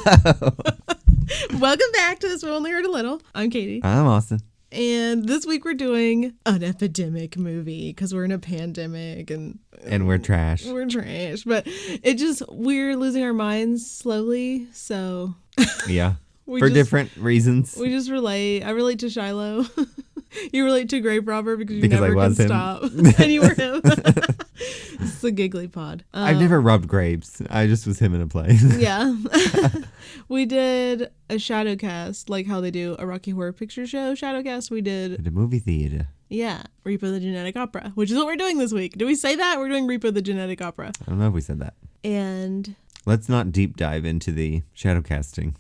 Welcome back to This We Only Heard a Little. I'm Katie. I'm Austin. And this week we're doing an epidemic movie because we're in a pandemic and we're trash. We're trash. But we're losing our minds slowly. So yeah. For different reasons. We just relate. I relate to Shiloh. You relate to Grave Robber because you never can stop. And you were him. It's the Giggly Pod. I've never robbed graves. I just was him in a play. Yeah. We did a Shadowcast, like how they do a Rocky Horror Picture Show Shadowcast. We did at the movie theater. Yeah. Repo the Genetic Opera, which is what we're doing this week. Do we say that? We're doing Repo the Genetic Opera. I don't know if we said that. And let's not deep dive into the shadowcasting.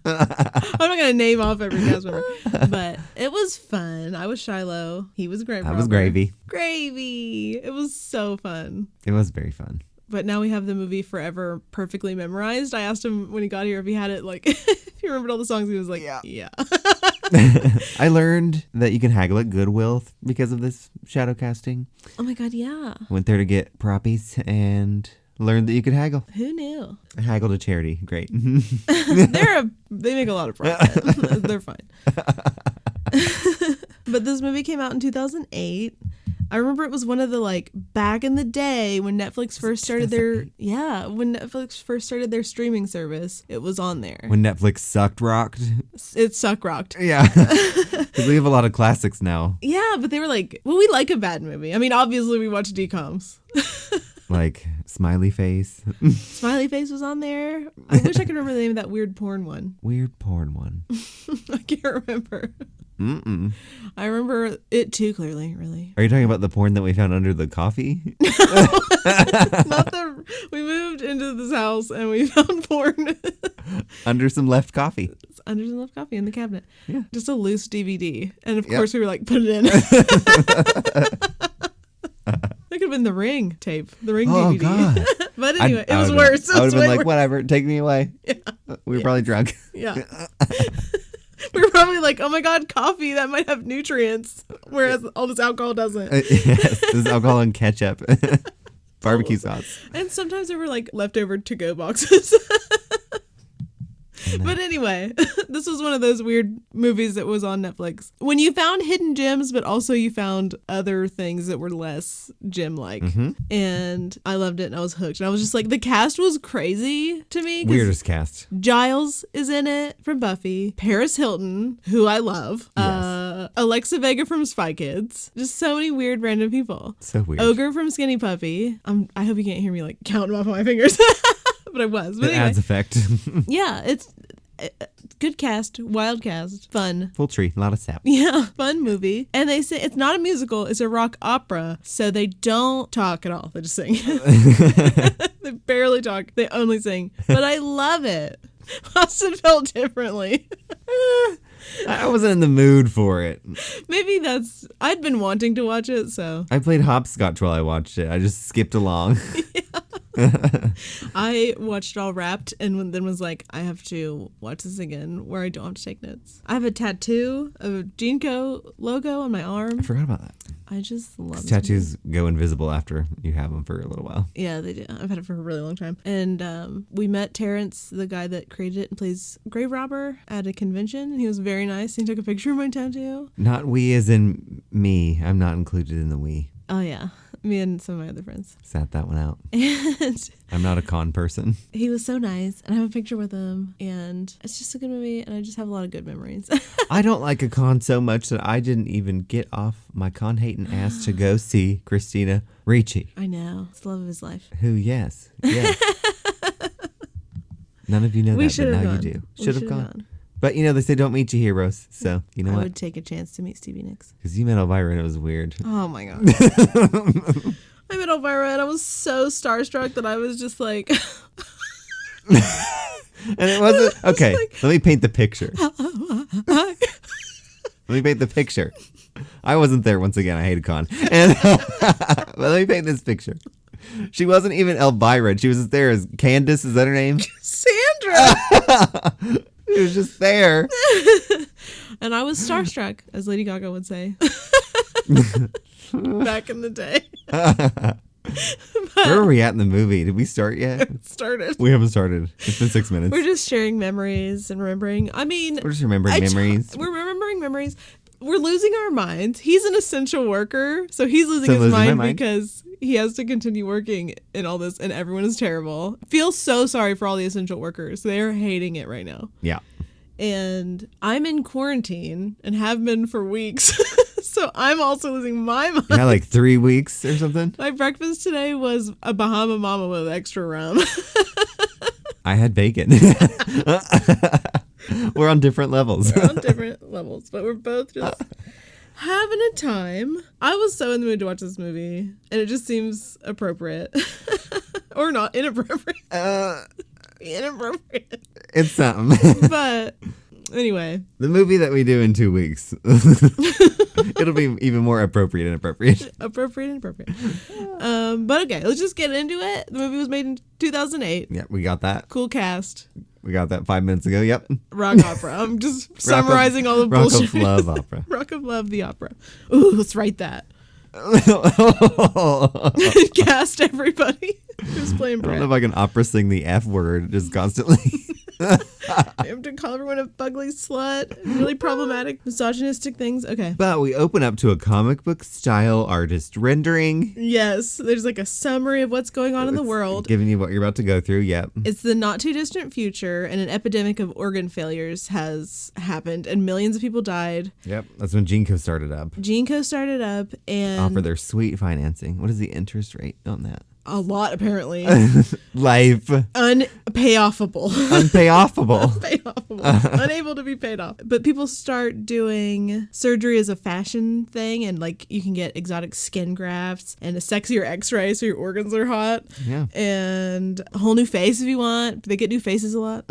I'm not going to name off every cast member, but it was fun. I was Shiloh. He was Grave Robber. I was Gravy. Gravy. It was so fun. It was very fun. But now we have the movie forever perfectly memorized. I asked him when he got here if he had it, like, if he remembered all the songs. He was like, yeah. I learned that you can haggle at Goodwill because of this shadow casting. Oh my God, yeah. Went there to get proppies and learned that you could haggle. Who knew? I haggled a charity. Great. They make a lot of profit. They're fine. But this movie came out in 2008. I remember it was one of the, like, back in the day when Netflix first started their streaming service, it was on there. When Netflix rocked. It rocked. Yeah. Because we have a lot of classics now. Yeah, but they were like, well, we like a bad movie. I mean, obviously we watch DComs. Like Smiley Face. Smiley Face was on there. I wish I could remember the name of that weird porn one. Weird porn one. I can't remember. Mm-mm. I remember it too clearly, really. Are you talking about the porn that we found under the coffee? We moved into this house and we found porn. Under some left coffee. Under some left coffee in the cabinet. Yeah. Just a loose DVD. And of course we were like, put it in. That could have been the Ring tape. The Ring DVD. God. But anyway, it was worse. I would have been like, whatever, take me away. Yeah. We were probably drunk. Yeah. We were probably like, oh my God, coffee, that might have nutrients. Whereas all this alcohol doesn't. Yes, this is alcohol and ketchup. Barbecue sauce. And sometimes there were like leftover to-go boxes. But anyway, this was one of those weird movies that was on Netflix. When you found hidden gems, but also you found other things that were less gem-like. Mm-hmm. And I loved it and I was hooked. And I was just like, the cast was crazy to me. Weirdest cast. Giles is in it from Buffy. Paris Hilton, who I love. Yes. Alexa Vega from Spy Kids. Just so many weird random people. So weird. Ogre from Skinny Puppy. I hope you can't hear me like counting them off on my fingers. But I was. But anyway. Adds effect. Yeah, it's good cast, wild cast, fun. Full tree, a lot of sap. Yeah, fun movie. And they say it's not a musical, it's a rock opera. So they don't talk at all. They just sing. They barely talk. They only sing. But I love it. Austin felt differently. I wasn't in the mood for it. Maybe I'd been wanting to watch it, so. I played hopscotch while I watched it. I just skipped along. Yeah. I watched it all wrapped and then was like, I have to watch this again where I don't have to take notes. I have a tattoo of a Genco logo on my arm. I forgot about that. I just love tattoos go invisible after you have them for a little while. Yeah, they do. I've had it for a really long time. And we met Terrence, the guy that created it and plays Grave Robber, at a convention. And he was very nice. He took a picture of my tattoo. Not we as in me. I'm not included in the we. Oh, yeah. Me and some of my other friends. Sat that one out. And I'm not a con person. He was so nice. And I have a picture with him. And it's just a good movie. And I just have a lot of good memories. I don't like a con so much that I didn't even get off my con-hating ass to go see Christina Ricci. I know. It's the love of his life. Who, yes. None of you know that, but now gone. You do. Should have gone. But, they say don't meet your heroes. So, you know what? I would take a chance to meet Stevie Nicks. Because you met Elvira and it was weird. Oh, my God. I met Elvira and I was so starstruck that I was just like... And it wasn't... Okay, let me paint the picture. Let me paint the picture. I wasn't there once again. I hated con. And but let me paint this picture. She wasn't even Elvira. She was just there as Candace. Is that her name? Sandra! She was just there. And I was starstruck, as Lady Gaga would say. Back in the day. Where are we at in the movie? Did we start yet? It started. We haven't started. It's been 6 minutes. We're just sharing memories and remembering. I mean, We're just remembering memories. We're remembering memories. We're losing our minds. He's an essential worker, so he's losing his mind because he has to continue working in all this, and everyone is terrible. Feel so sorry for all the essential workers. They're hating it right now. Yeah. And I'm in quarantine and have been for weeks. So I'm also losing my mind. Yeah, like 3 weeks or something. My breakfast today was a Bahama Mama with extra rum. I had bacon. We're on different levels. We're on different levels, but we're both just having a time. I was so in the mood to watch this movie, and it just seems appropriate. Or not inappropriate. Inappropriate. It's something. But anyway. The movie that we do in 2 weeks. It'll be even more appropriate and appropriate. Appropriate and appropriate. But okay, let's just get into it. The movie was made in 2008. Yeah, we got that. Cool cast. We got that 5 minutes ago. Yep. Rock opera. I'm just summarizing all the bullshit. Rock of Love opera. Rock of Love, the opera. Ooh, let's write that. Cast everybody who's playing I don't Brett. know if I can opera sing the F word just constantly. I have to call everyone a fugly slut. Really problematic, misogynistic things. Okay. But we open up to a comic book style artist rendering. Yes. There's like a summary of what's going on in the world. Giving you what you're about to go through. Yep. It's the not too distant future, and an epidemic of organ failures has happened, and millions of people died. Yep. That's when GeneCo started up. GeneCo started up and Offer their sweet financing. What is the interest rate on that? a lot apparently. Life. Unpayoffable. Unpayoffable. Unpayoffable. Unable to be paid off. But people start doing surgery as a fashion thing, and like you can get exotic skin grafts and a sexier x-ray so your organs are hot. Yeah. And a whole new face if you want. They get new faces a lot.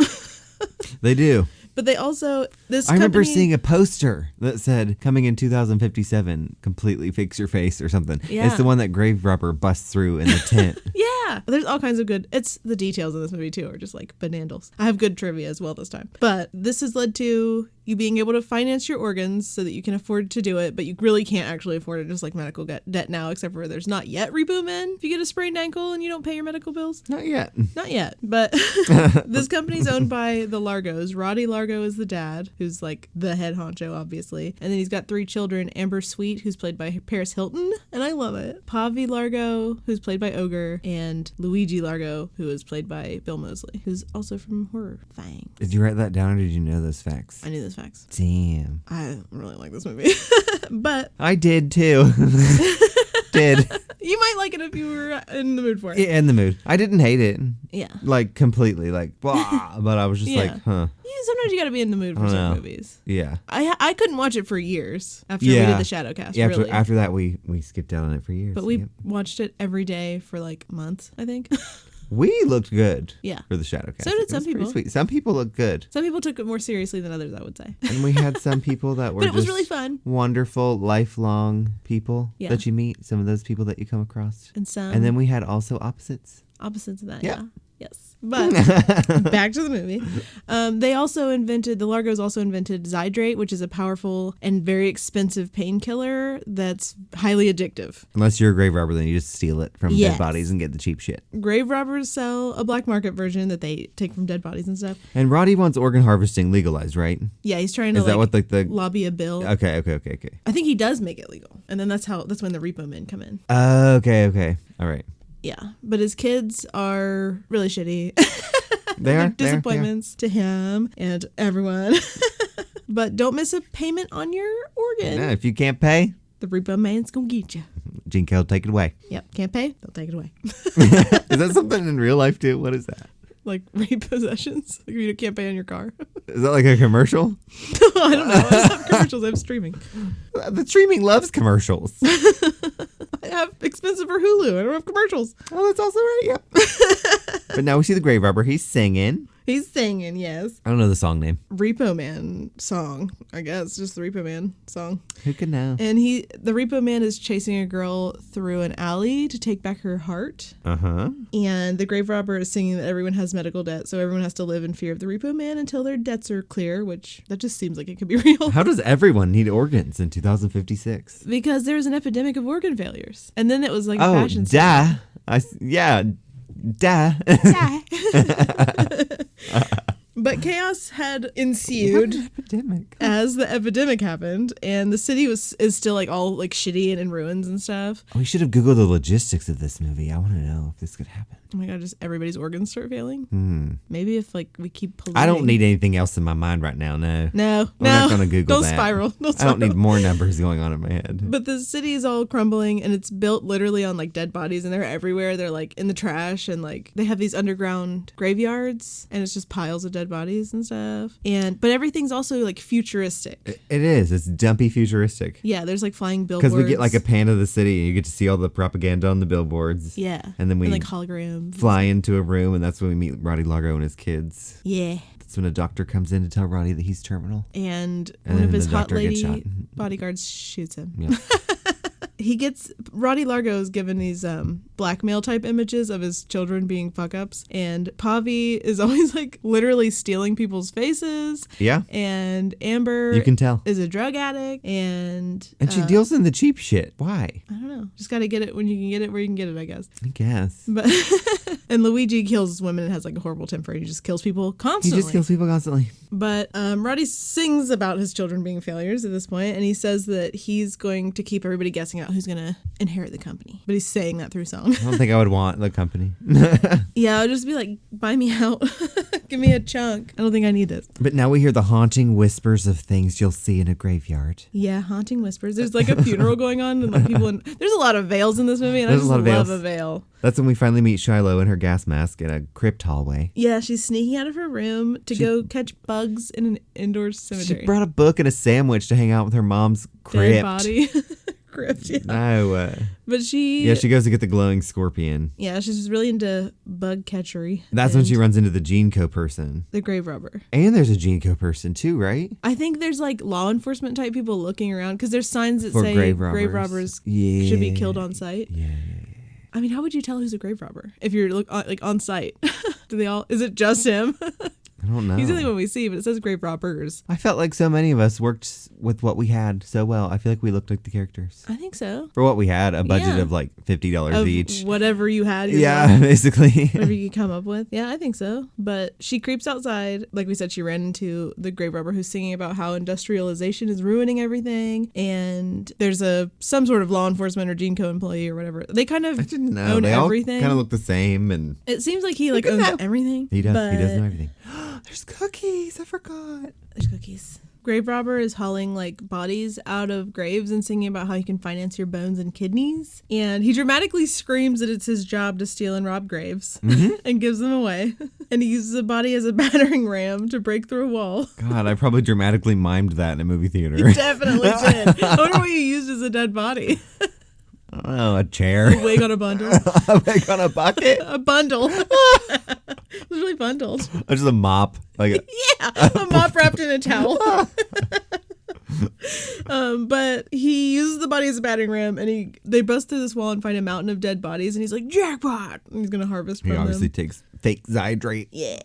They do. But they also, I remember seeing a poster that said, coming in 2057, completely fix your face or something. Yeah. It's the one that Grave Robber busts through in the tent. Yeah. There's all kinds of good, it's the details in this movie too are just like banandals. I have good trivia as well this time. But this has led to you being able to finance your organs so that you can afford to do it, but you really can't actually afford it, just like medical debt now, except for there's not yet Repo Men if you get a sprained ankle and you don't pay your medical bills. Not yet. Not yet. But this company's owned by the Largos. Roddy Largo is the dad, who's like the head honcho, obviously. And then he's got 3 children, Amber Sweet, who's played by Paris Hilton, and I love it. Pavi Largo, who's played by Ogre, and Luigi Largo, who is played by Bill Moseley, who's also from Horror Fang. Did you write that down or did you know those facts? I knew those facts. Damn. I really like this movie. But I did too. Did. you might like it if you were in the mood for it. Yeah, in the mood. I didn't hate it. Yeah. Like completely, like blah. But I was just Yeah. like, huh. Yeah, sometimes you gotta be in the mood for certain movies. Yeah. I couldn't watch it for years after we did the Shadow Cast. Yeah. Really. After that, we skipped out on it for years. But we Yep. watched it every day for like months, I think. We looked good. Yeah. For the Shadow Cast. So did It some was pretty people. Sweet. Some people look good. Some people took it more seriously than others, I would say. And we had some people that were But it was just really fun. wonderful, lifelong people Yeah. that you meet. Some of those people that you come across. And some And then we had also opposites. opposites of that, Yeah. yeah. Yes. But back to the movie. The Largos also invented Zydrate, which is a powerful and very expensive painkiller that's highly addictive. Unless you're a grave robber, then you just steal it from Yes. dead bodies and get the cheap shit. Grave robbers sell a black market version that they take from dead bodies and stuff. And Roddy wants organ harvesting legalized, right? Yeah, he's trying to Is that what the lobby a bill. Okay. I think he does make it legal. And then that's when the Repo Men come in. Okay. All right. Yeah, but his kids are really shitty. They are disappointments to him and everyone. But don't miss a payment on your organ. Yeah, if you can't pay, The Repo Man's gonna get you. GeneCo will take it away. Yep, can't pay? They'll take it away. Is that something in real life too? What is that? Like repossessions. Like you can't pay on your car. Is that like a commercial? I don't know. I don't have commercials. I have streaming. The streaming loves commercials. I have expensive for Hulu. I don't have commercials. Oh, that's also right. Yep. But now we see the grave robber. He's singing. He's singing, yes. I don't know the song name. Repo Man song, I guess. Just the Repo Man song. Who could know? And the Repo Man is chasing a girl through an alley to take back her heart. Uh-huh. And the grave robber is singing that everyone has medical debt, so everyone has to live in fear of the Repo Man until their debts are clear, which that just seems like it could be real. How does everyone need organs in 2056? Because there's an epidemic of organ failures. And then it was like a Oh, fashion duh. Yeah. Duh. But chaos had ensued Epidemic. as the epidemic happened, and the city is still like all like shitty and in ruins and stuff. We should have Googled the logistics of this movie. I want to know if this could happen. Oh my god, just everybody's organs start failing? Maybe if like we keep polluting. I don't need anything else in my mind right now, no. No. I'm not going to Google Don't that. spiral. I don't need more numbers going on in my head. But the city is all crumbling, and it's built literally on like dead bodies, and they're everywhere. They're like in the trash, and like they have these underground graveyards, and it's just piles of dead bodies and stuff. But everything's also like futuristic. It is. It's dumpy futuristic. Yeah, there's like flying billboards. Because we get like a pan of the city, and you get to see all the propaganda on the billboards. Yeah. And then we like holograms. fly into a room, and that's when we meet Roddy Largo and his kids. Yeah. That's when a doctor comes in to tell Roddy that he's terminal. And And one of then his the hot doctor gets lady shot. bodyguards shoots him. Yeah. Roddy Largo is given these blackmail type images of his children being fuck ups, and Pavi is always like literally stealing people's faces. Yeah. And Amber, You can tell. is a drug addict, and she deals in the cheap shit. Why? I don't know, just gotta get it when you can get it where you can get it, I guess. I guess. But and Luigi kills women and has like a horrible temper. He just kills people He constantly. just kills people constantly. But Roddy sings about his children being failures at this point, and he says that he's going to keep everybody guessing out who's going to inherit the company. But he's saying that through song. I don't think I would want the company. Yeah, I'll just be like, buy me out. Give me a chunk. I don't think I need this. But now we hear the haunting whispers of things you'll see in a graveyard. Yeah, haunting whispers. There's like a funeral going on, and like people there's a lot of veils in this movie, and There's I just a lot of love veils. a veil. That's when we finally meet Shiloh in her gas mask in a crypt hallway. Yeah, she's sneaking out of her room to go catch bugs in an indoor cemetery. She brought a book and a sandwich to hang out with her mom's crypt. Dead body. Crypt, yeah. No. But she goes to get the glowing scorpion. Yeah, she's just really into bug catchery. That's when she runs into the Gene Co person. The grave robber. And there's a Gene Co person too, right? I think there's like law enforcement type people looking around because there's signs that For say grave grave robbers. robbers should be killed on site. Yeah. I mean, how would you tell who's a grave robber if you're like on site? Do they all? Is it just him? I don't know. He's the only one we see, but it says grave robbers. I felt like so many of us worked with what we had so well. I feel like we looked like the characters. I think so. For what we had, a budget Yeah. of like $50 Of each. whatever you had. Yeah, basically. Whatever you could come up with. Yeah, I think so. But she creeps outside. Like we said, she ran into the grave robber who's singing about how industrialization is ruining everything. And there's some sort of law enforcement or Gene Co employee or whatever. They kind of I didn't know. own They everything. all kind of look the same, and It seems like he like owns everything. he does. But He does know everything. There's cookies. I forgot. There's cookies. Grave robber is hauling like bodies out of graves and singing about how you can finance your bones and kidneys. And he dramatically screams that it's his job to steal and rob graves and gives them away. And he uses a body as a battering ram to break through a wall. God, I probably dramatically mimed that in a movie theater. You definitely did. I wonder what you used as a dead body. I don't know, a chair. A wig on a bundle. A wig on a bucket. A bundle. It was really bundled. Just a mop. Like Yeah, a mop wrapped in a towel. But he uses the body as a battering ram, and they bust through this wall and find a mountain of dead bodies, and he's like, jackpot! And he's gonna harvest from he obviously them. takes fake Zydrate. Yeah.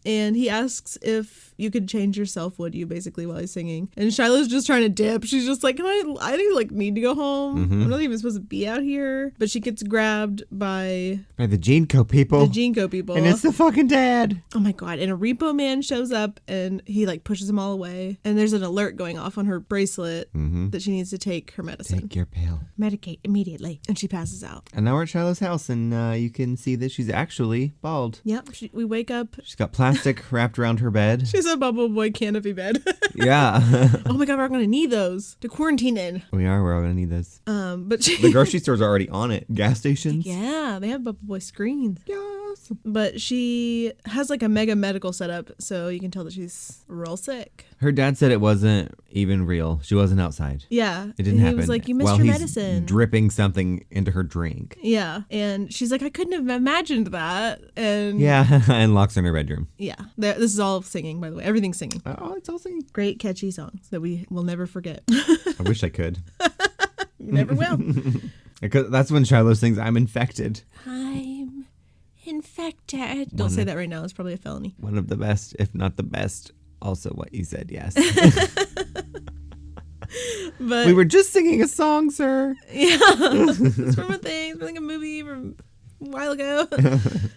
And he asks if you could change yourself, would you, basically, while he's singing. And Shiloh's just trying to dip. She's just like, I need to go home. I'm not even supposed to be out here. But she gets grabbed by By the Gene Co people. the Gene Co people. And it's the fucking dad. Oh my god. And a repo man shows up and he like pushes them all away. And there's an alert going off on her bracelet that she needs to take her medicine. Take your pill. Medicate immediately. And she passes out. And now we're at Shiloh's house, and you can see that she's actually bald. Yep. We wake up. She's got plastic wrapped around her bed. She's a Bubble Boy canopy bed. Yeah. Oh my god, we're gonna need those to quarantine in. We're all gonna need those. But The grocery stores are already on it. Gas stations. yeah, they have Bubble Boy screens. Yes. But she has like a mega medical setup, so you can tell that she's real sick. Her dad said it wasn't even real. She wasn't outside. Yeah. It didn't and happen. He was like, you missed While your he's medicine. dripping something into her drink. Yeah. And she's like, I couldn't have imagined that. And Yeah, and locks her in her bedroom. yeah. This is all singing, by the way. Everything's singing. Oh, it's all singing. Great catchy songs that we will never forget. I wish I could. You never will. Because that's when Shiloh sings, I'm infected. I'm infected. Don't say that right now. It's probably a felony. One of the best, if not the best. Also what you said, yes. But We were just singing a song, sir. yeah. It's from a thing. It's from like a movie from a while ago.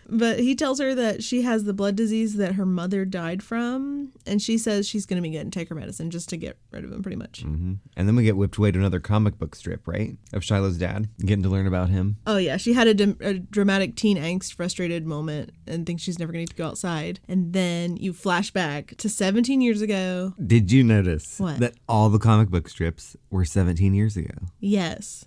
But he tells her that she has the blood disease that her mother died from, and she says she's going to be good and take her medicine just to get rid of him, pretty much. Mm-hmm. And then we get whipped away to another comic book strip, right? Of Shiloh's dad, getting to learn about him. Oh, yeah. She had a dramatic teen angst, frustrated moment and thinks she's never going to go outside. And then you flash back to 17 years ago. Did you notice what? That all the comic book strips were 17 years ago? Yes.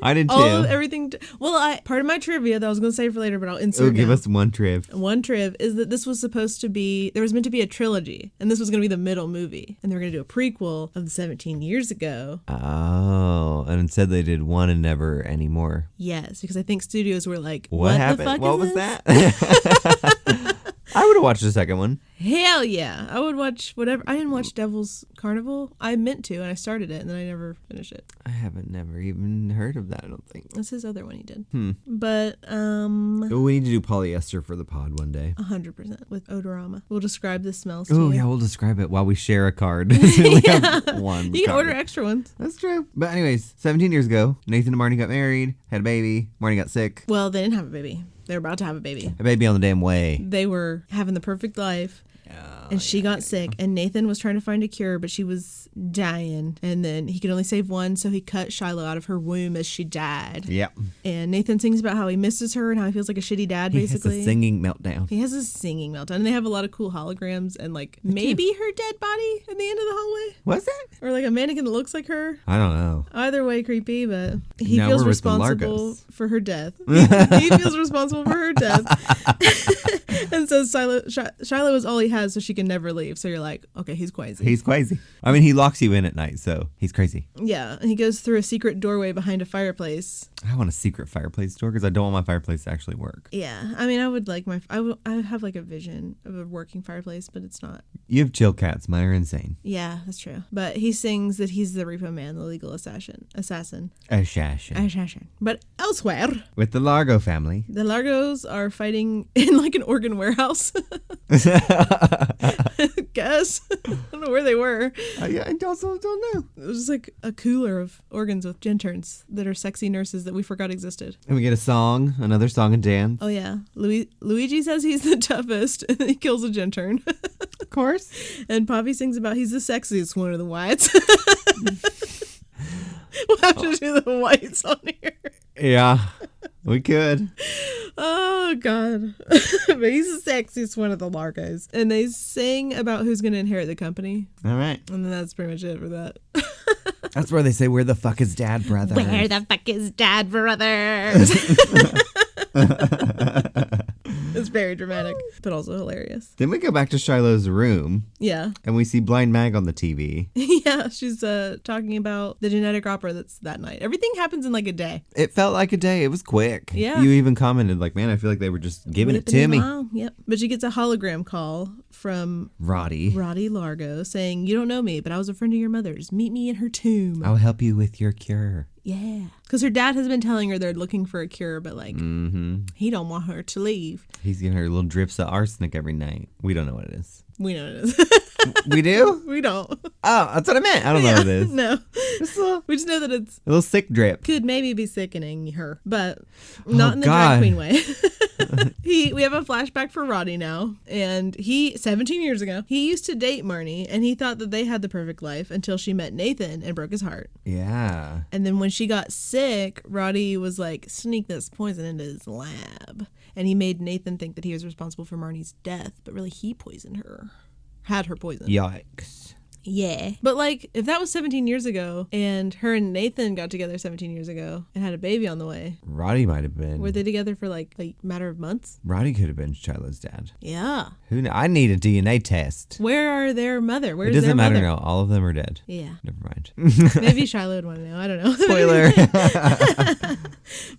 I did too. Everything. Part of my trivia that I was going to save for later, but I'll insert. Oh, give us one triv. One triv is that this was supposed to be, there was meant to be a trilogy, and this was going to be the middle movie, and they were going to do a prequel of the 17 years ago. Oh, and instead they did one and never anymore. Yes, because I think studios were like, what happened? The fuck what is was this? that? I would have watched the second one. Hell yeah. I would watch whatever. I didn't watch Devil's Carnival. I meant to, and I started it, and then I never finished it. I haven't never even heard of that, I don't think. That's his other one he did. But, we need to do polyester for the pod one day. 100% with Odorama. We'll describe the smells Oh, to you. yeah, we'll describe it while we share a card. We have one You can card. order extra ones. That's true. But anyways, 17 years ago, Nathan and Marnie got married, had a baby. Marnie got sick. Well, they didn't have a baby. They were about to have a baby. A baby on the damn way. They were having the perfect life. And she got sick, and Nathan was trying to find a cure, but she was dying. And then he could only save one, so he cut Shiloh out of her womb as she died. Yep. And Nathan sings about how he misses her and how he feels like a shitty dad, basically. He has a singing meltdown. He has a singing meltdown. And they have a lot of cool holograms and, like, maybe her dead body at the end of the hallway. Was it? Or, like, a mannequin that looks like her. I don't know. Either way, creepy, but he Now feels we're with the responsible Largos. for her death. He feels responsible for her death. And so Shiloh is all he has, so she can never leave. So you're like, okay, he's crazy. He's crazy. I mean, he locks you in at night, so he's crazy. Yeah, and he goes through a secret doorway behind a fireplace. I want a secret fireplace door because I don't want my fireplace to actually work. Yeah, I mean, I would like I have like a vision of a working fireplace, but it's not. You have chill cats. Mine are insane. Yeah, that's true. But he sings that he's the Repo Man, the legal assassin. Assassin. But elsewhere, with the Largo family, the Largos are fighting in like an organ warehouse. Guess. I don't know where they were. I also don't know. It was just like a cooler of organs with interns that are sexy nurses that we forgot existed. And we get a song, another song and dance. Oh yeah. Luigi says he's the toughest and he kills a intern. Of course. And Poppy sings about he's the sexiest one of the whites. We'll have to do the whites on here. Yeah, we could. Oh, God. But he's the sexiest one of the Largos. And they sing about who's going to inherit the company. All right. And then that's pretty much it for that. That's where they say, where the fuck is dad, brother? Where the fuck is dad, brother? It's very dramatic, but also hilarious. Then we go back to Shiloh's room. Yeah. And we see Blind Mag on the TV. Yeah, she's talking about the genetic opera that's that night. Everything happens in like a day. It felt like a day. It was quick. Yeah. You even commented like, man, I feel like they were just giving it to me. Yep. But she gets a hologram call from Roddy Largo saying, you don't know me, but I was a friend of your mother's. Meet me in her tomb. I'll help you with your cure. Yeah. Because her dad has been telling her they're looking for a cure, but like, he don't want her to leave. He's giving her little drips of arsenic every night. We don't know what it is. We know what it is. We do? We don't. Oh, that's what I meant. I don't know what it is. No. We just know that it's a little sick drip. Could maybe be sickening her, but not in the God. drag queen way. We have a flashback for Roddy now, and 17 years ago, he used to date Marnie, and he thought that they had the perfect life until she met Nathan and broke his heart. Yeah. And then when she got sick, Roddy was like, sneak this poison into his lab. And he made Nathan think that he was responsible for Marnie's death, but really he poisoned her. Had her poisoned. Yikes. Yeah. But like, if that was 17 years ago and her and Nathan got together 17 years ago and had a baby on the way. Roddy might have been. Were they together for like a matter of months? Roddy could have been Shiloh's dad. Yeah. I need a DNA test. Where are their mother? Where's it doesn't their matter mother? now. All of them are dead. Yeah. Never mind. Maybe Shiloh would want to know. I don't know. Spoiler.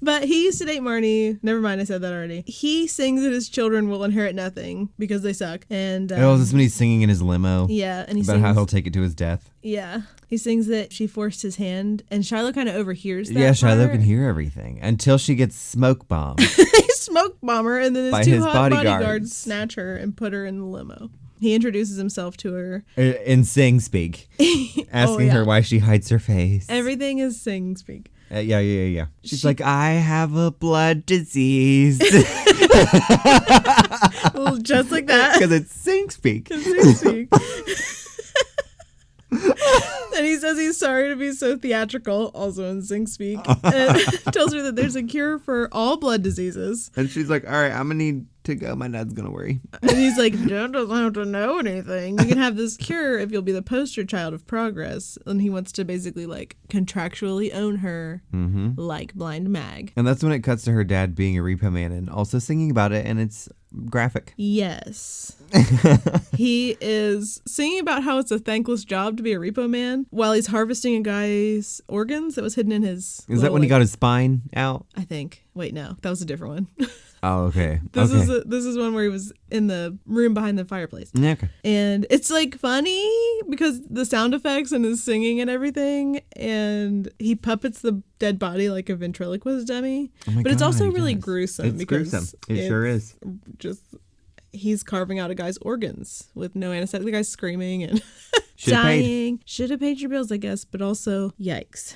But he used to date Marnie. Never mind, I said that already. He sings that his children will inherit nothing because they suck. And is this when he's singing in his limo? Yeah, and he about sings how he'll take it to his death. Yeah. He sings that she forced his hand, and Shiloh kind of overhears that. Yeah, Shiloh part. can hear everything until she gets smoke bombed. He smoke bomb her, and then By his two his hot bodyguards. bodyguards snatch her and put her in the limo. He introduces himself to her. In sing speak. Asking her why she hides her face. Everything is sing speak. Yeah. She's like, I have a blood disease. Well, just like that. Because it's sing speak. And he says he's sorry to be so theatrical, also in Sing Speak, and tells her that there's a cure for all blood diseases. And she's like, all right, I'm going to need to go. My dad's going to worry. And he's like, Dad doesn't have to know anything. You can have this cure if you'll be the poster child of progress. And he wants to basically like contractually own her like Blind Mag. And that's when it cuts to her dad being a repo man and also singing about it. And it's graphic. Yes. He is singing about how it's a thankless job to be a repo man while he's harvesting a guy's organs that was hidden in his... Is that when he got his spine out? I think. Wait, no. That was a different one. Oh, okay. This is one where he was in the room behind the fireplace. Okay. And it's like funny because the sound effects and his singing and everything, and he puppets the dead body like a ventriloquist dummy. Oh my but it's God, also yes. really gruesome. It's gruesome. It sure is. Just he's carving out a guy's organs with no anesthetic. The guy's screaming and Should've dying. Should have paid your bills, I guess, but also yikes.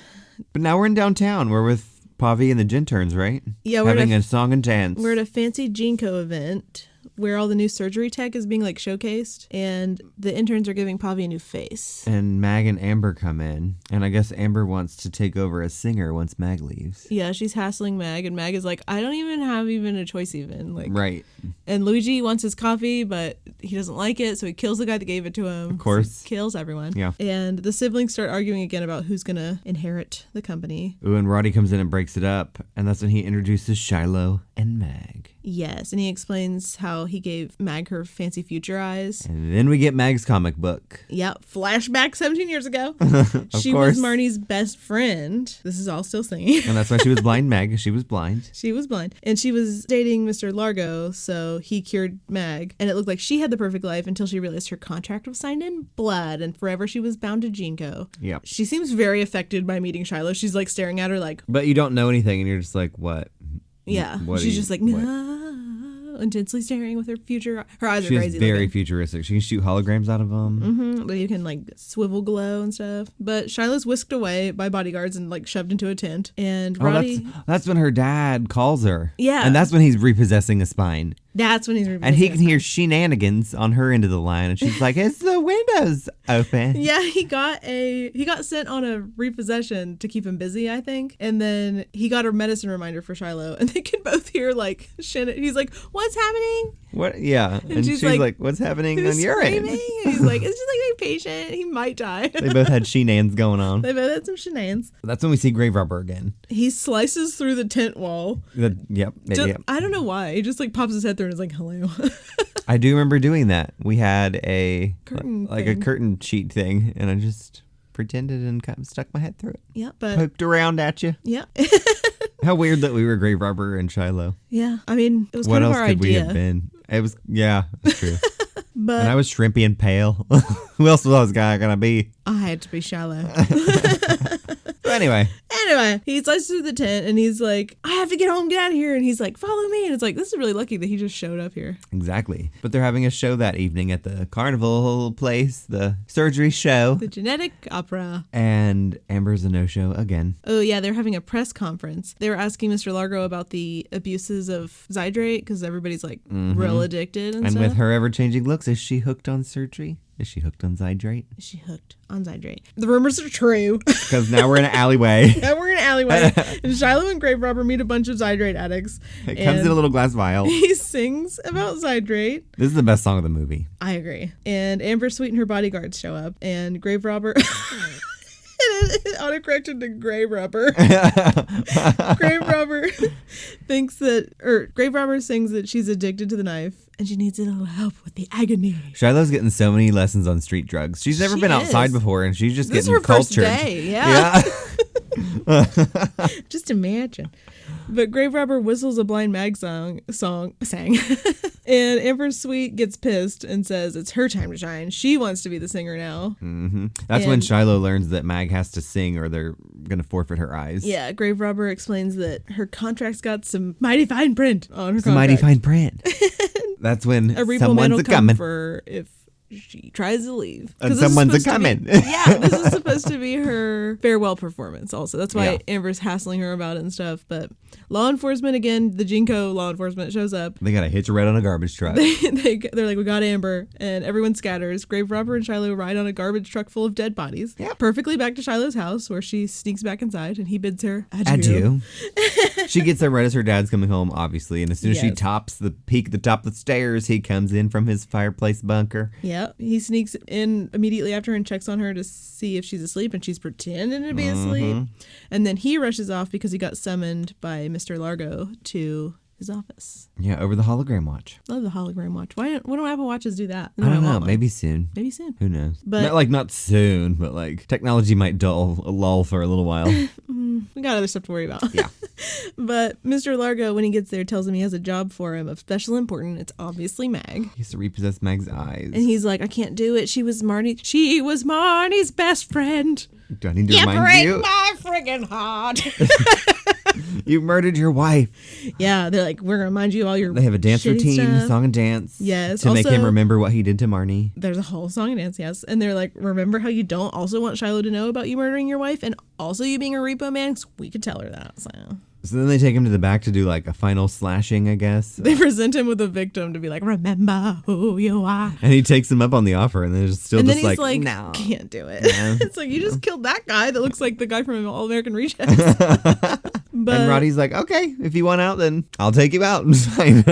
But now we're in downtown. We're with Pavi and the Ginterns, right? Yeah, we're having a song and dance. We're at a fancy Genco event where all the new surgery tech is being like showcased, and the interns are giving Pavi a new face. And Mag and Amber come in, and I guess Amber wants to take over as singer once Mag leaves. Yeah, she's hassling Mag, and Mag is like, I don't even have a choice even. Like, right. And Luigi wants his coffee, but he doesn't like it, so he kills the guy that gave it to him. Of course. So kills everyone. Yeah. And the siblings start arguing again about who's going to inherit the company. Ooh, and Roddy comes in and breaks it up, and that's when he introduces Shiloh and Mag. Yes, and he explains how he gave Mag her fancy future eyes. And then we get Mag's comic book. Yep, flashback 17 years ago. She course. was Marnie's best friend. This is all still singing. And that's why she was blind, Mag. She was blind. She was blind. And she was dating Mr. Largo, so he cured Mag. And it looked like she had the perfect life until she realized her contract was signed in blood, and forever she was bound to Genco. Yep. She seems very affected by meeting Shiloh. She's like staring at her like... But you don't know anything, and you're just like, what? Yeah. She's just like, intensely staring with her future. Her eyes are crazy. She's very futuristic. She can shoot holograms out of them. Mm-hmm. But you can like swivel glow and stuff. But Shiloh's whisked away by bodyguards and like shoved into a tent. And Roddy... that's when her dad calls her. Yeah. And that's when he's repossessing a spine. That's when he's repossessing. And he can hear shenanigans on her end of the line. And she's like, it's the windows open. Yeah, he got sent on a repossession to keep him busy, I think. And then he got a medicine reminder for Shiloh. And they can both hear like he's like, what's happening? What? Yeah. And she's like, what's happening on your end? And he's like, it's just like my patient. He might die. They both had shenanigans going on. They both had some shenanigans. That's when we see Grave Robber again. He slices through the tent wall. Yep. I don't know why. He just like pops his head through and is like, hello. I do remember doing that. We had a curtain curtain sheet thing, and I just pretended and kind of stuck my head through it. Yeah, but poked around at you. Yeah. How weird that we were Grave Robber and Shiloh. Yeah, I mean, it was what kind of else our could idea. we have been? It was that's true. But and I was shrimpy and pale. Who else was this guy gonna be? I had to be shallow. So anyway, he slices through the tent and he's like, I have to get home, get out of here. And he's like, follow me. And it's like, this is really lucky that he just showed up here. Exactly. But they're having a show that evening at the carnival place, the surgery show. The genetic opera. And Amber's a no-show again. Oh, yeah. They're having a press conference. They were asking Mr. Largo about the abuses of Zydrate because everybody's like real addicted and stuff. With her ever-changing looks, is she hooked on surgery? Is she hooked on Zydrate? Is she hooked on Zydrate? The rumors are true. Because now we're in an alleyway. Now we're in an alleyway. And Shiloh and Grave Robber meet a bunch of Zydrate addicts. It comes in a little glass vial. He sings about Zydrate. This is the best song of the movie. I agree. And Amber Sweet and her bodyguards show up. And Grave Robber... It autocorrected to Grave Robber. Grave Robber Grave Robber sings that she's addicted to the knife and she needs a little help with the agony. Shiloh's getting so many lessons on street drugs. She's never been outside before, and she's just getting cultured. This is her first day, yeah. Just imagine. But Grave Robber whistles a Blind Mag song. And Amber Sweet gets pissed and says it's her time to shine. She wants to be the singer now. Mm-hmm. That's when Shiloh learns that Mag has to sing or they're going to forfeit her eyes. Yeah, Grave Robber explains that her contract's got some mighty fine print on her contract. Some mighty fine print. That's when a Repo man someone's will come coming. for if she tries to leave. And someone's a-coming. Yeah, this is supposed to be her farewell performance also. That's why Yeah. Amber's hassling her about it and stuff. But law enforcement, again, the Jinko law enforcement shows up. They got a hitch a ride on a garbage truck. They're like, we got Amber. And everyone scatters. Grave robber and Shiloh ride on a garbage truck full of dead bodies. Yep. Perfectly back to Shiloh's house, where she sneaks back inside and he bids her adieu. She gets there right as her dad's coming home, obviously. And as soon as she Yes. tops the peak at the top of the stairs, he comes in from his fireplace bunker. Yep. He sneaks in immediately after and checks on her to see if she's asleep, and she's pretending to be asleep. And then he rushes off because he got summoned by Mr. Largo to his office. Yeah, over the hologram watch. Love the hologram watch. Why don't Apple Watches do that? I don't know. want one. Maybe soon. Maybe soon. Who knows? But- not soon, but like technology might lull for a little while. We got other stuff to worry about. Yeah. But Mr. Largo, when he gets there, tells him he has a job for him of special importance. It's obviously Mag. He has to repossess Mag's eyes. And he's like, I can't do it. She was Marnie's best friend. Do I need to remind you? my friggin' heart. You murdered your wife. Yeah, they're like, we're gonna remind you all your. They have a dance shitty routine, stuff. song and dance. Yes, To make him also- remember what he did to Marnie. There's a whole song and dance, yes. And they're like, remember how you don't also want Shiloh to know about you murdering your wife and also you being a repo man? 'Cause we could tell her that. So then they take him to the back to do like a final slashing, I guess. They present him with a victim to be like, remember who you are. And he takes him up on the offer, and they're still And then just he's like, no. can't do it. No. It's like, you just killed that guy that looks like the guy from All American Rejects. But And Roddy's like, okay, if you want out, then I'll take you out. It's fine.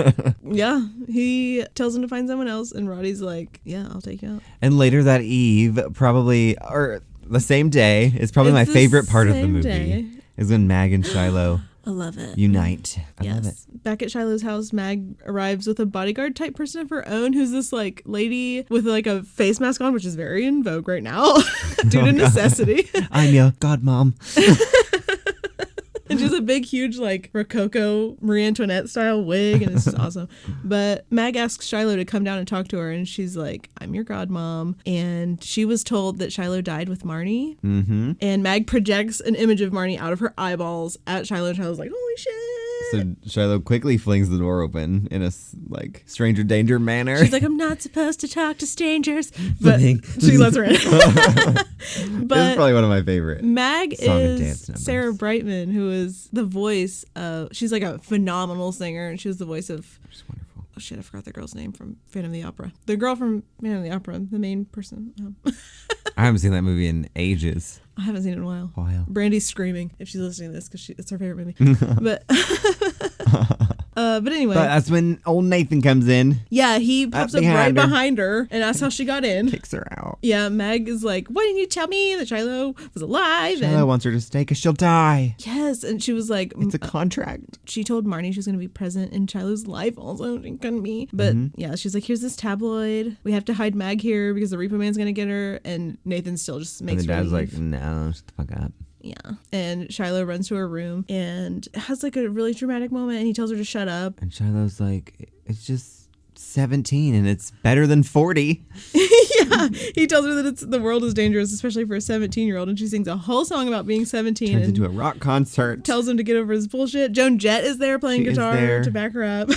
yeah, he tells him to find someone else. And Roddy's like, yeah, I'll take you out. And later that eve, or the same day, is probably It's my the favorite part of the same movie. day. Is when Mag and Shiloh I love it. unite. I love it. Back at Shiloh's house, Mag arrives with a bodyguard type person of her own who's this like lady with like a face mask on, which is very in vogue right now due to necessity. I'm your godmom. And she has a big, huge, like Rococo Marie Antoinette style wig, and it's just awesome. But Mag asks Shiloh to come down and talk to her, and she's like, I'm your godmom. And she was told that Shiloh died with Marnie. Mm-hmm. And Mag projects an image of Marnie out of her eyeballs at Shiloh, and Shiloh's like, holy shit. So Shiloh quickly flings the door open in a like stranger danger manner. She's like, I'm not supposed to talk to strangers, but she lets her in. It's But probably one of my favorite. Mag song and is dance numbers. Sarah Brightman, who is the voice of, she's like a phenomenal singer, and she was the voice of, It's wonderful. oh shit, I forgot the girl's name from Phantom of the Opera. The girl from Phantom of the Opera, the main person. I haven't seen that movie in ages. I haven't seen it in a while. Brandy's screaming if she's listening to this because it's her favorite movie. But anyway. But that's when old Nathan comes in, Yeah, he pops up right behind her. behind her and asks how she got in. kicks her out. Yeah, Mag is like, why didn't you tell me that Shiloh was alive? Shiloh wants her to stay because she'll die. Yes, and she was like, It's a contract. she told Marnie she was going to be present in Shiloh's life also. She couldn't be. But yeah, she's like, here's this tabloid. We have to hide Mag here because the Repo Man's going to get her. And Nathan still just And makes the her dad's leave. like, no, shut the fuck up. Yeah. And Shiloh runs to her room and has like a really dramatic moment, and he tells her to shut up. And Shiloh's like, it's just 17 and it's better than 40. Yeah. He tells her that the world is dangerous, especially for a 17-year-old. And she sings a whole song about being 17 Turns and into a rock concert. tells him to get over his bullshit. Joan Jett is there playing She is guitar there. to back her up.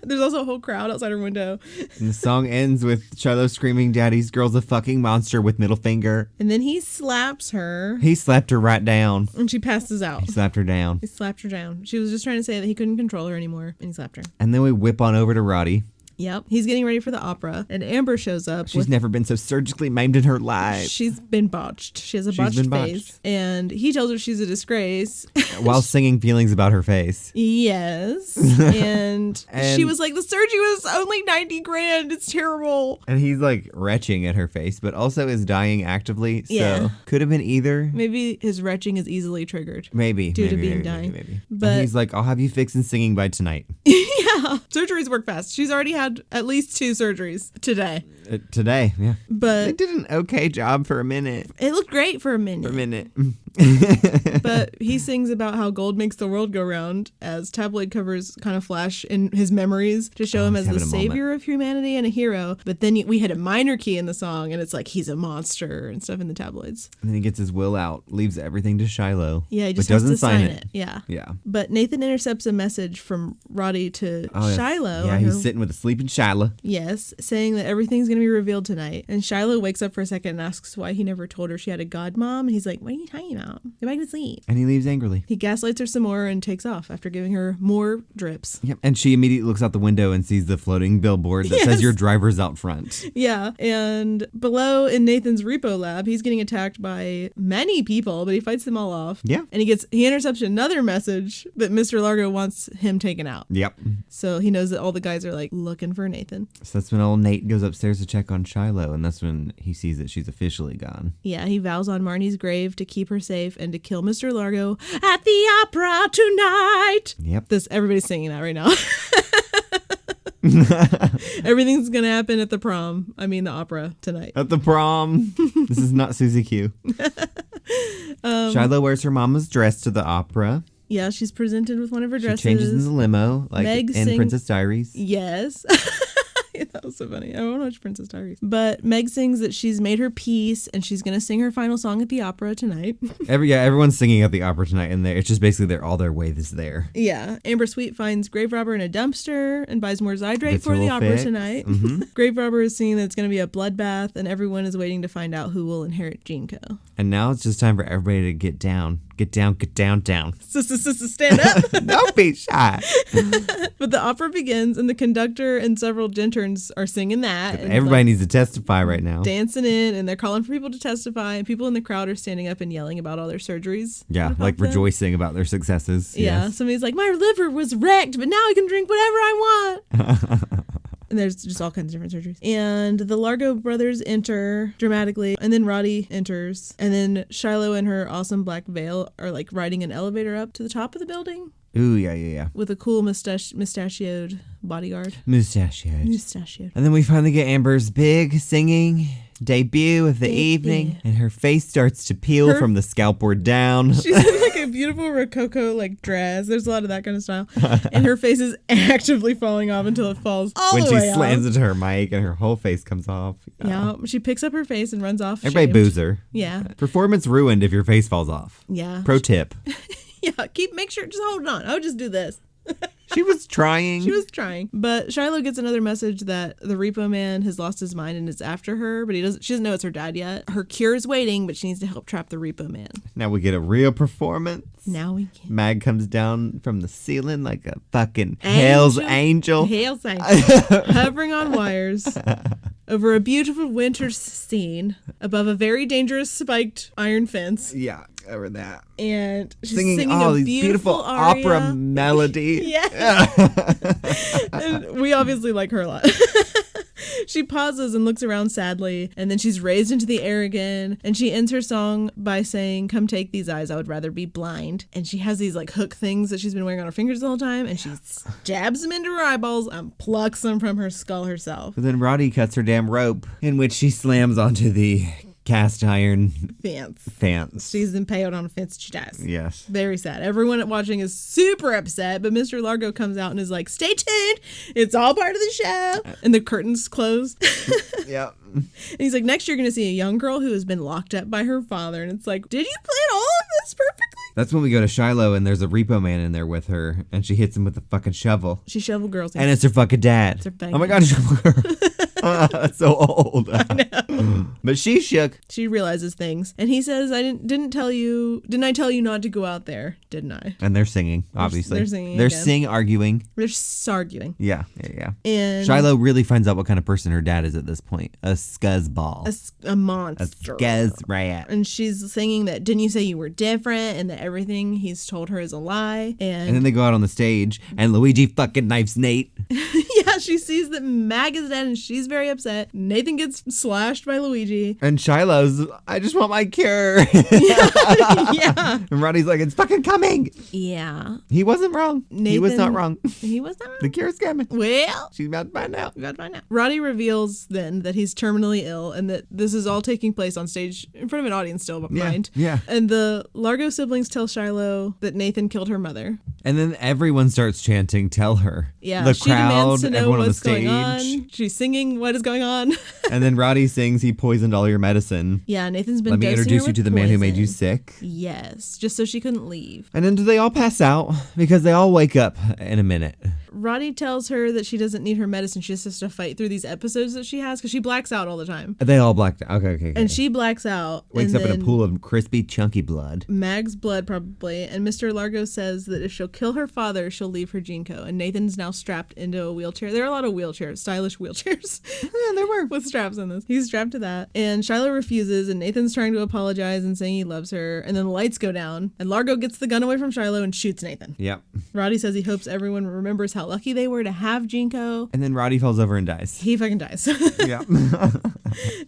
There's also a whole crowd outside her window. And the song ends with Shiloh screaming, Daddy's girl's a fucking monster with middle finger. And then he slaps her He slapped her right down. and she passes out. He slapped her down. He slapped her down. She was just trying to say that he couldn't control her anymore, and he slapped her. And then we whip on over to Roddy. Yep. He's getting ready for the opera, and Amber shows up. She's never been so surgically maimed in her life. She's been botched. She has a She's botched been face. botched. And he tells her she's a disgrace. While singing feelings about her face. Yes. And, And- she was like, the surgery was only 90 grand. It's terrible. And he's like retching at her face, but also is dying actively. So Yeah. could have been either. Maybe his retching is easily triggered. Maybe. Due to maybe, being maybe, dying. Maybe. But- And he's like, I'll have you fixing singing by tonight. Yeah. Surgeries work fast. She's already had at least 2 surgeries today. Today, yeah. They But did an okay job for a minute. it looked great for a minute. But he sings about how gold makes the world go round as tabloid covers kind of flash in his memories to show him he's as the having a moment. savior of humanity and a hero. But then we hit a minor key in the song, and it's like he's a monster and stuff in the tabloids. And then he gets his will out, leaves everything to Shiloh. Yeah, he but just has doesn't to sign it. Yeah. Yeah. But Nathan intercepts a message from Roddy to Oh, yes. Shiloh. Yeah, he's sitting with a sleeping Shiloh. Yes, saying that everything's going going to be revealed tonight. And Shiloh wakes up for a second and asks why he never told her she had a godmom. And he's like, what are you talking about? Go back to sleep. And he leaves angrily. He gaslights her some more and takes off after giving her more drips. Yep. And she immediately looks out the window and sees the floating billboard that says your driver's out front. Yeah. And below in Nathan's repo lab, he's getting attacked by many people, but he fights them all off. Yeah. And he intercepts another message that Mr. Largo wants him taken out. Yep. So he knows that all the guys are like looking for Nathan. So that's when old Nate goes upstairs to check on Shiloh, and that's when he sees that she's officially gone. Yeah, he vows on Marnie's grave to keep her safe and to kill Mr. Largo at the opera tonight. Yep. Everybody's singing that right now. Everything's gonna happen at the prom. I mean, the opera tonight. At the prom. This is not Susie Q. Shiloh wears her mama's dress to the opera. Yeah, she's presented with one of her dresses. She changes in the limo, like in Princess Diaries. Yes. That was so funny. I don't watch Princess Diaries. But Meg sings that she's made her peace and she's going to sing her final song at the opera tonight. Everyone's singing at the opera tonight, and it's just basically all their way is there. Yeah. Amber Sweet finds Grave Robber in a dumpster and buys more Zydrate for the opera tonight. Mm-hmm. Grave Robber is singing that it's going to be a bloodbath, and everyone is waiting to find out who will inherit GeneCo. And now it's just time for everybody to get down. Get down, get down, down. Stand up. Don't be shy. But the opera begins, and the conductor and several interns are singing that. Everybody needs to testify right now. Dancing in, and they're calling for people to testify, and people in the crowd are standing up and yelling about all their surgeries. Yeah, like rejoicing about their successes. Yeah, yes. Somebody's like, my liver was wrecked, but now I can drink whatever I want. And there's just all kinds of different surgeries. And the Largo brothers enter dramatically. And then Roddy enters. And then Shiloh and her awesome black veil are like riding an elevator up to the top of the building. Ooh, yeah. With a cool mustachioed bodyguard. Mustachioed. And then we finally get Amber's big singing debut of the evening. And her face starts to peel from the scalp board down. She's in like a beautiful Rococo like dress. There's a lot of that kind of style. And her face is actively falling off until it falls all the way off. When she slams into her mic and her whole face comes off. Yeah. She picks up her face and runs off. Everybody boos her. Yeah. Performance ruined if your face falls off. Yeah. Pro tip. Yeah, make sure, just hold on. I would just do this. She was trying. But Shiloh gets another message that the Repo Man has lost his mind and is after her, but she doesn't know it's her dad yet. Her cure is waiting, but she needs to help trap the Repo Man. Now we get a real performance. Now we can. Mag comes down from the ceiling like a fucking Hell's Angel. Hovering on wires over a beautiful winter scene above a very dangerous spiked iron fence. Yeah, over that. And she's singing a these beautiful opera melody. Yeah. And we obviously like her a lot. She pauses and looks around sadly, and then she's raised into the air again, and she ends her song by saying, come take these eyes, I would rather be blind. And she has these like hook things that she's been wearing on her fingers the whole time, and she jabs them into her eyeballs and plucks them from her skull herself. But then Roddy cuts her damn rope, in which she slams onto the cast iron fence. She's impaled on a fence and she dies. Yes. Very sad. Everyone watching is super upset, but Mr. Largo comes out and is like, stay tuned. It's all part of the show. And the curtains close. Yep. And he's like, next you're going to see a young girl who has been locked up by her father. And it's like, did you plan all of this perfectly? That's when we go to Shiloh and there's a Repo Man in there with her and she hits him with a fucking shovel. She shovel girls. And it's her fucking dad. It's her oh my God, shovel girl. That's so old. I know. But she shook. She realizes things. And he says, didn't I tell you not to go out there? Didn't I? And they're singing, obviously. They're singing They're arguing. They're sarguing. Yeah. And Shiloh really finds out what kind of person her dad is at this point. A scuzzball. A monster. A scuzz rat. And she's singing that, didn't you say you were different? And that everything he's told her is a lie. And then they go out on the stage and Luigi fucking knifes Nate. Yeah, she sees that Mag is dead and she's very upset. Nathan gets slashed by Luigi. And Shiloh's, I just want my cure. Yeah. And Roddy's like, it's fucking coming. Yeah. He wasn't wrong. He was not wrong. He was not wrong. The cure's coming. Well, she's about to find out. Roddy reveals then that he's terminally ill and that this is all taking place on stage in front of an audience still, mind. Yeah. And the Largo siblings tell Shiloh that Nathan killed her mother. And then everyone starts chanting, tell her. Yeah, the she crowd, demands to know everyone on the what's going stage. on. She's singing, what is going on? And then Roddy sings, he poisoned all your medicine. Yeah, Nathan's been Let me dosing her introduce you with to the man who made you poison. sick. Yes, just so she couldn't leave. And then do they all pass out? Because they all wake up in a minute. Roddy tells her that she doesn't need her medicine. She just has to fight through these episodes that she has because she blacks out all the time. They all blacked out. Okay. And she blacks out. Wakes and up in a then pool of crispy, chunky blood. Mag's blood, probably. And Mr. Largo says that if she'll kill her father, she'll leave her Jinko. And Nathan's now strapped into a wheelchair. There are a lot of wheelchairs, stylish wheelchairs. Yeah, there were. With straps in this. He's strapped to that. And Shiloh refuses, and Nathan's trying to apologize and saying he loves her. And then the lights go down, and Largo gets the gun away from Shiloh and shoots Nathan. Yep. Roddy says he hopes everyone remembers how lucky they were to have Jinko. And then Roddy falls over and dies. He fucking dies. Yeah.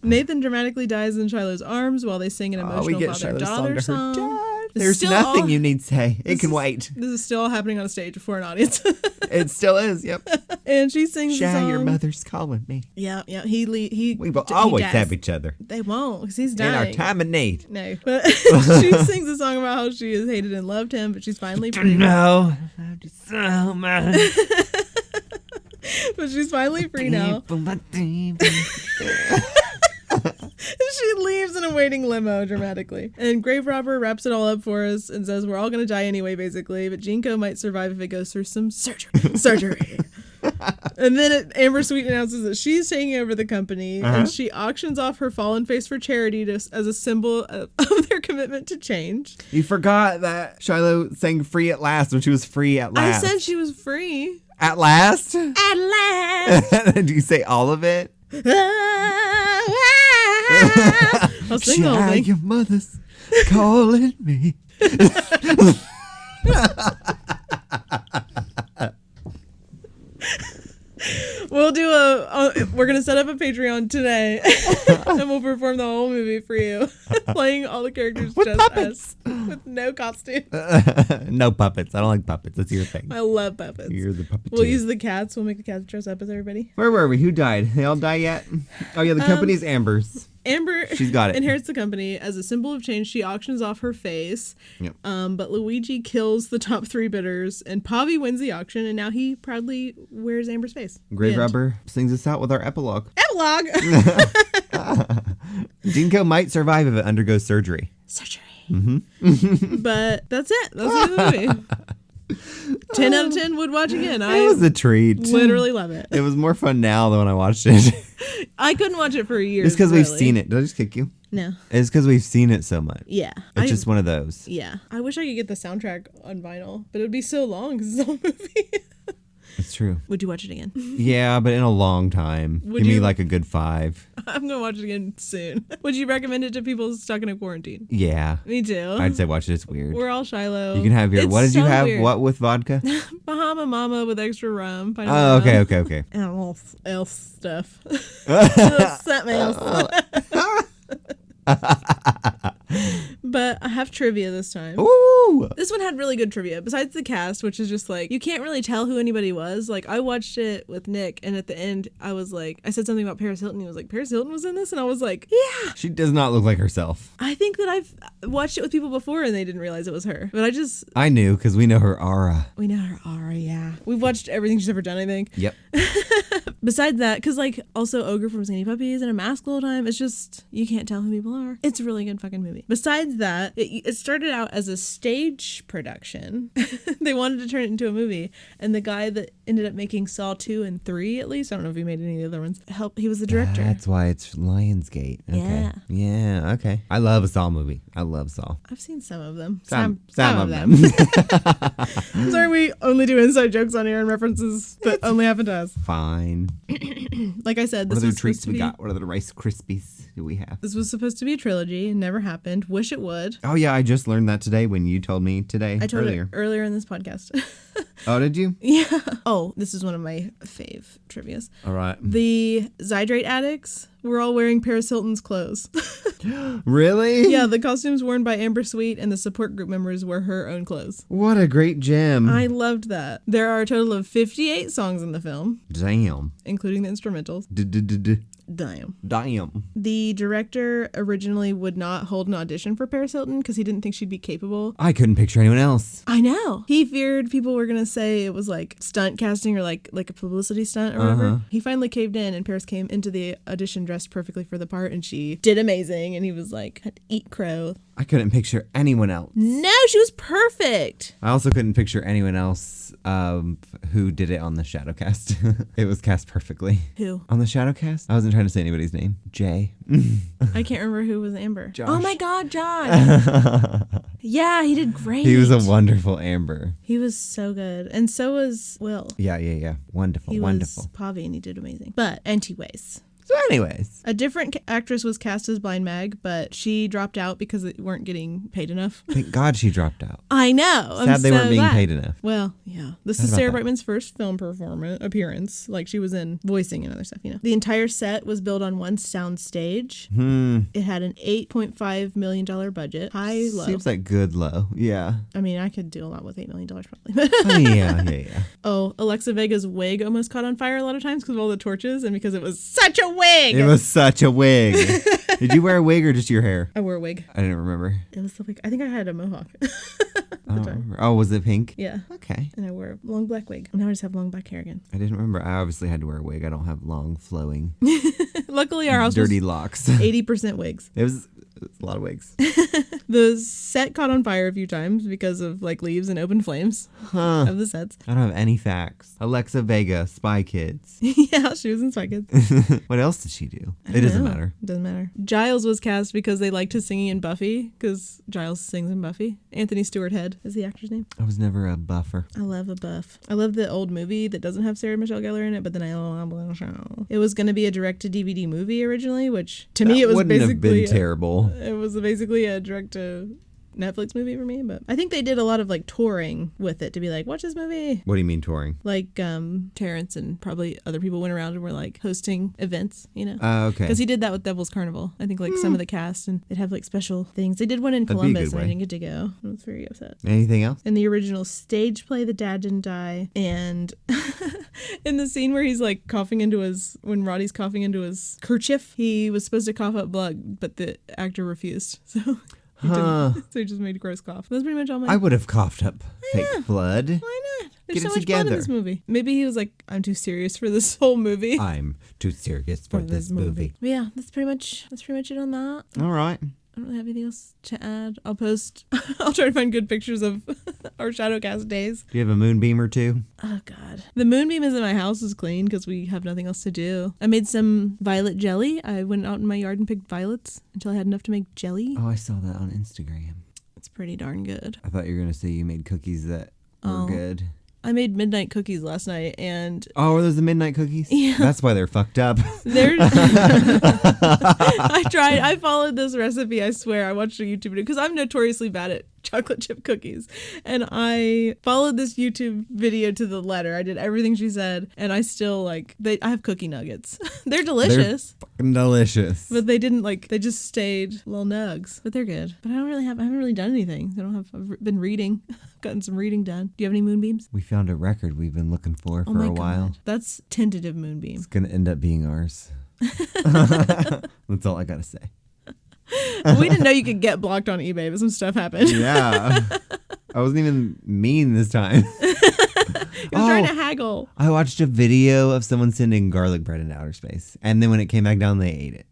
Nathan dramatically dies in Shiloh's arms while they sing an emotional father-daughter song. There's nothing you need to say. It can wait. This is still happening on a stage before an audience. It still is, yep. And she sings the song. Your mother's calling me. Yeah. We will always have each other. They won't, because he's In dying. our time of need. No. But she sings a song about how she has hated and loved him, but she's finally free. No. I loved you so much. But she's finally free now. She leaves in a waiting limo dramatically. And Grave Robber wraps it all up for us and says we're all going to die anyway, basically. But Jinko might survive if it goes through some surgery. And then Amber Sweet announces that she's taking over the company. And she auctions off her fallen face for charity as a symbol of their commitment to change. You forgot that Shiloh sang free at last when she was free at last. I said she was free. At last? At last. Did you say all of it? I'll sing the whole thing. Your mother's calling me. We'll do we're going to set up a Patreon today and we'll perform the whole movie for you. Playing all the characters with just puppets. us. With no costume. No puppets. I don't like puppets. That's your thing. I love puppets. You're the puppeteer. We'll use the cats. We'll make the cats dress up as everybody. Where were we? Who died? They all die yet? Oh, yeah, the company's Amber's. Amber She's got it. inherits the company. As a symbol of change, she auctions off her face. Yep. But Luigi kills the top 3 bidders, and Pavi wins the auction, and now he proudly wears Amber's face. Grave Robber sings us out with our epilogue. Epilogue! Jinko might survive if it undergoes surgery. Surgery. Mm-hmm. But that's it. That's the movie. 10 out of 10 would watch again. It was a treat. Literally love it. It was more fun now than when I watched it. I couldn't watch it for years. It's because we've seen it. Did I just kick you? No. It's because we've seen it so much. Yeah. It's just one of those. Yeah. I wish I could get the soundtrack on vinyl, but it would be so long because it's a whole movie. It's true. Would you watch it again? Yeah, but in a long time. Would Give me you? like a good 5. I'm going to watch it again soon. Would you recommend it to people stuck in a quarantine? Yeah. Me too. I'd say watch it. It's weird. We're all Shiloh. You can have your, It's what did you so have? weird. What with vodka? Bahama Mama with extra rum. Oh, okay. And all else stuff. Something else. But I have trivia this time. Ooh. This one had really good trivia. Besides the cast, which is just like, you can't really tell who anybody was. Like, I watched it with Nick, and at the end, I was like, I said something about Paris Hilton. He was like, Paris Hilton was in this? And I was like, yeah. She does not look like herself. I think that I've watched it with people before, and they didn't realize it was her. But I knew, because we know her aura. we know her aura, yeah. We've watched everything she's ever done, I think. Yep. Besides that, because like also Ogre from Skinny Puppies and a mask the whole time, it's just, you can't tell who people are. It's a really good fucking movie. Besides that, it started out as a stage production. They wanted to turn it into a movie, and the guy that ended up making Saw 2 and 3, at least, I don't know if he made any of the other ones, he was the director. That's why it's Lionsgate. Okay. Yeah, okay. I love a Saw movie. I love Saw. I've seen some of them. Some of them. I'm sorry we only do inside jokes on here and references that only happen to us. Fine. Like I said, What this other was treats supposed to we be... got? What other Rice Krispies do we have? This was supposed to be a trilogy. Never happened. Wish it would. Oh, yeah. I just learned that today when you told me today. I told earlier. it earlier in this podcast. Oh, did you? Yeah. Oh, this is one of my fave trivias. All right. The Zydrate addicts were all wearing Paris Hilton's clothes. Really? Yeah, the costumes worn by Amber Sweet and the support group members were her own clothes. What a great gem. I loved that. There are a total of 58 songs in the film, Damn. including the instrumentals. Damn. Damn. The director originally would not hold an audition for Paris Hilton because he didn't think she'd be capable. I couldn't picture anyone else. I know. He feared people were going to say it was like stunt casting or like a publicity stunt or whatever. He finally caved in, and Paris came into the audition dressed perfectly for the part, and she did amazing. And he was like, eat crow. I couldn't picture anyone else. No, she was perfect. I also couldn't picture anyone else who did it on the Shadowcast. It was cast perfectly. Who? On the Shadowcast? I wasn't trying to say anybody's name. Jay. I can't remember who was Amber. Josh. Oh my God, Josh. Yeah, he did great. He was a wonderful Amber. He was so good. And so was Will. Yeah. Wonderful, He wonderful. was Pavi, and he did amazing. But anyways. So anyways. A different actress was cast as Blind Mag, but she dropped out because they weren't getting paid enough. Thank God she dropped out. I know. Sad they weren't being paid enough. Well, yeah. This Sad is about Sarah that. Brightman's first film appearance. Like, she was in voicing and other stuff, you know. The entire set was built on one sound stage. It had an $8.5 million budget. High, low. Seems like good low. Yeah. I mean, I could do a lot with $8 million probably. Oh, yeah. Oh, Alexa Vega's wig almost caught on fire a lot of times because of all the torches and because it was such a wig. It was such a wig. Did you wear a wig or just your hair? I wore a wig. I didn't remember. It was the wig. I think I had a mohawk. I don't remember. Oh, was it pink? Yeah. Okay. And I wore a long black wig. And now I just have long black hair again. I didn't remember. I obviously had to wear a wig. I don't have long, flowing, Luckily, our house dirty was locks. 80% wigs. It was a lot of wigs. The set caught on fire a few times because of like leaves and open flames of the sets. I don't have any facts. Alexa Vega, Spy Kids. Yeah, she was in Spy Kids. What else did she do? It doesn't matter. It doesn't matter. Giles was cast because they liked his singing in Buffy, because Giles sings in Buffy. Anthony Stewart Head is the actor's name. I was never a buffer. I love a buff. I love the old movie that doesn't have Sarah Michelle Gellar in it, but then I love the show. It was going to be a direct-to-DVD movie originally, which to me it was wouldn't basically have been terrible. It was basically a direct-to-Netflix movie for me, but I think they did a lot of like touring with it to be like, watch this movie. What do you mean touring? Like Terrence and probably other people went around and were like hosting events, you know? Okay. Because he did that with Devil's Carnival. I think like some of the cast, and they'd have like special things. They did one in That'd be a Columbus good and I way. didn't get to go. I was very upset. Anything else? In the original stage play, the dad didn't die. And in the scene where he's like when Roddy's coughing into his kerchief, he was supposed to cough up blood, but the actor refused. So he didn't. So he just made a gross cough. That's pretty much all my... I would have coughed up fake blood. Why not? There's Get so it much blood in together. this movie. Maybe he was like, I'm too serious for this whole movie. I'm too serious for this movie. But yeah, that's pretty much it on that. All right. I don't really have anything else to add. I'll try to find good pictures of our Shadowcast days. Do you have a moonbeam or two? Oh, God. The moonbeam is in my house is clean because we have nothing else to do. I made some violet jelly. I went out in my yard and picked violets until I had enough to make jelly. Oh, I saw that on Instagram. It's pretty darn good. I thought you were going to say you made cookies that were good. I made midnight cookies last night, and Oh, were those the midnight cookies? Yeah. That's why they're fucked up. I followed this recipe, I swear. I watched a YouTube video because I'm notoriously bad at chocolate chip cookies, and I followed this YouTube video to the letter. I did everything she said, and I still I have cookie nuggets. They're delicious. They're fucking delicious. But they didn't they just stayed little nugs, but they're good. But I haven't really done anything. I've been reading, gotten some reading done. Do you have any moonbeams? We found a record we've been looking for Oh a my while. God. That's tentative moonbeam. It's going to end up being ours. That's all I got to say. We didn't know you could get blocked on eBay, but some stuff happened. Yeah. I wasn't even mean this time. He was trying to haggle. I watched a video of someone sending garlic bread into outer space, and then when it came back down, they ate it.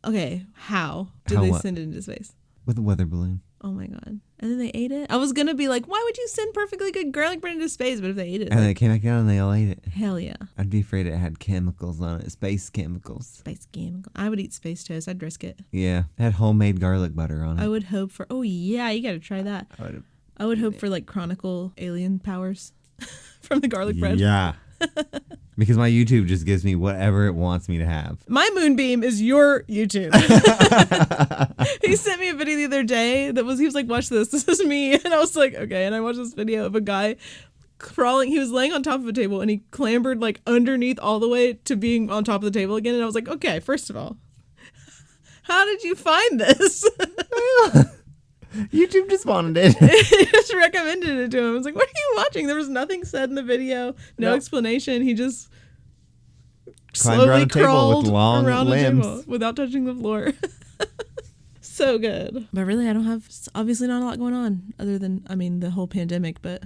Okay, how did How they what? send it into space? With a weather balloon. Oh my God. And then they ate it? I was going to be like, why would you send perfectly good garlic bread into space? But if they ate it, And then it came back down and they all ate it. hell yeah. I'd be afraid it had chemicals on it. Space chemicals. Space game. I would eat space toast. I'd risk it. Yeah. It had homemade garlic butter on it. I would hope for, oh yeah, you got to try that. I would hope for like chronicle alien powers from the garlic bread. Yeah. Because my YouTube just gives me whatever it wants me to have. My moonbeam is your YouTube. He sent me a video the other day he was like, watch this. This is me. And I was like, okay. And I watched this video of a guy crawling. He was laying on top of a table and he clambered underneath all the way to being on top of the table again. And I was like, okay, first of all, How did you find this? YouTube just wanted it. He just recommended it to him. I was like, what are you watching? There was nothing said in the video. No explanation. He just Climbed around slowly a table crawled with long around limbs. a table without touching the floor. So good. But really, I don't have, obviously not a lot going on other than, I mean, the whole pandemic, but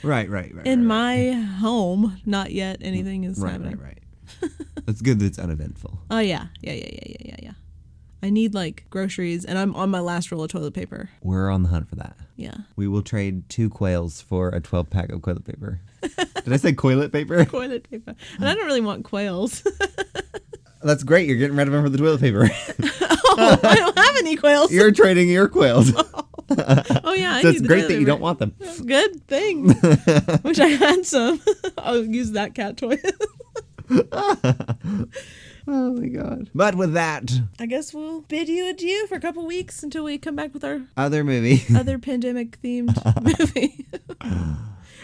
Right. in my home, not yet anything is happening. Right. That's good that it's uneventful. Oh, yeah. I need like groceries, and I'm on my last roll of toilet paper. We're on the hunt for that. Yeah. We will trade 2 quails for a 12-pack of toilet paper. Did I say toilet paper? Toilet paper. And I don't really want quails. That's great. You're getting rid of them for the toilet paper. Oh, I don't have any quails. You're trading your quails. Oh, yeah. So it's great that you don't want them. Good thing. Wish I had some. I'll use that cat toy. Oh my God. But with that, I guess we'll bid you adieu for a couple weeks until we come back with our other movie. Other pandemic themed movie.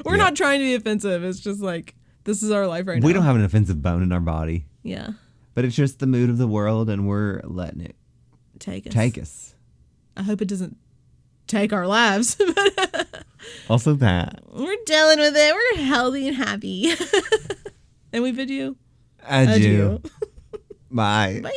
We're not trying to be offensive. It's just like, this is our life right now. We don't have an offensive bone in our body. Yeah. But it's just the mood of the world, and we're letting it take us. I hope it doesn't take our lives. Also that. We're dealing with it. We're healthy and happy. And we bid you Adieu. Bye. Bye.